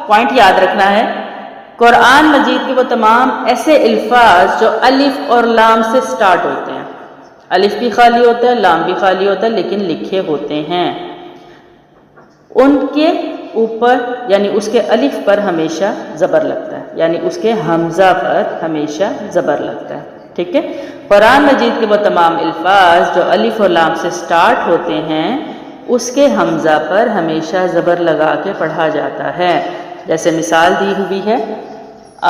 Point یاد رکھنا ہے، قرآن مجید کے وہ تمام ایسے الفاظ جو الف اور لام سے سٹارٹ ہوتے ہیں، الف بھی خالی ہوتا ہے، لام بھی خالی ہوتا ہے، لیکن لکھے ہوتے ہیں، ان کے اوپر یعنی اس کے الف پر ہمیشہ زبر لگتا ہے، یعنی اس کے حمزہ پر ہمیشہ زبر لگتا ہے، ٹھیک ہے۔ قرآن مجید کے وہ تمام الفاظ جو الف اور لام سے سٹارٹ ہوتے ہیں اس کے حمزہ پر ہمیشہ زبر لگا کے پڑھا جاتا ہے، جیسے مثال دی ہوئی ہے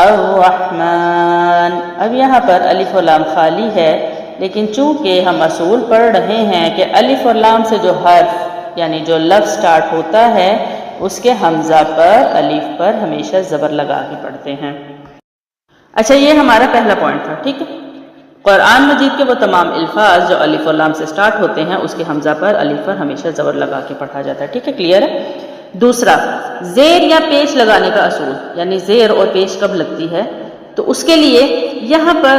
الرحمن۔ اب یہاں پر الف اور لام خالی ہے، لیکن چونکہ ہم اصول پڑھ رہے ہیں کہ الف اور لام سے جو حرف یعنی جو لفظ سٹارٹ ہوتا ہے اس کے حمزہ پر الف پر ہمیشہ زبر لگا کے پڑھتے ہیں۔ اچھا، یہ ہمارا پہلا پوائنٹ تھا، ٹھیک ہے۔ قرآن مجید کے وہ تمام الفاظ جو الف اور لام سے سٹارٹ ہوتے ہیں اس کے حمزہ پر الف پر ہمیشہ زبر لگا کے پڑھا جاتا ہے، ٹھیک ہے، کلیئر ہے۔ دوسرا، زیر یا پیش لگانے کا اصول، یعنی زیر اور پیش کب لگتی ہے، تو اس کے لیے یہاں پر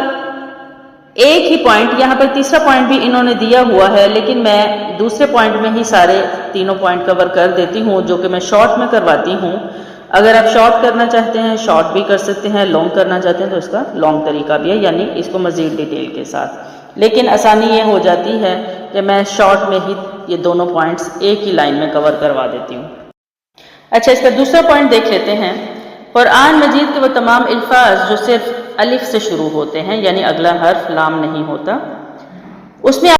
ایک ہی پوائنٹ، یہاں پر تیسرا پوائنٹ بھی انہوں نے دیا ہوا ہے، لیکن میں دوسرے پوائنٹ میں ہی سارے تینوں پوائنٹ کور کر دیتی ہوں، جو کہ میں شارٹ میں کرواتی ہوں۔ اگر آپ شارٹ کرنا چاہتے ہیں شارٹ بھی کر سکتے ہیں، لانگ کرنا چاہتے ہیں تو اس کا لانگ طریقہ بھی ہے، یعنی اس کو مزید ڈیٹیل کے ساتھ، لیکن آسانی یہ ہو جاتی ہے کہ میں شارٹ میں ہی یہ دونوں پوائنٹس ایک ہی لائن میں کور کروا دیتی ہوں۔ اچھا، اس کا دوسرا پوائنٹ دیکھ لیتے ہیں۔ قرآن مجید کے وہ تمام الفاظ جو صرف الف سے شروع ہوتے ہیں، یعنی اگلا حرف لام نہیں ہوتا، اس میں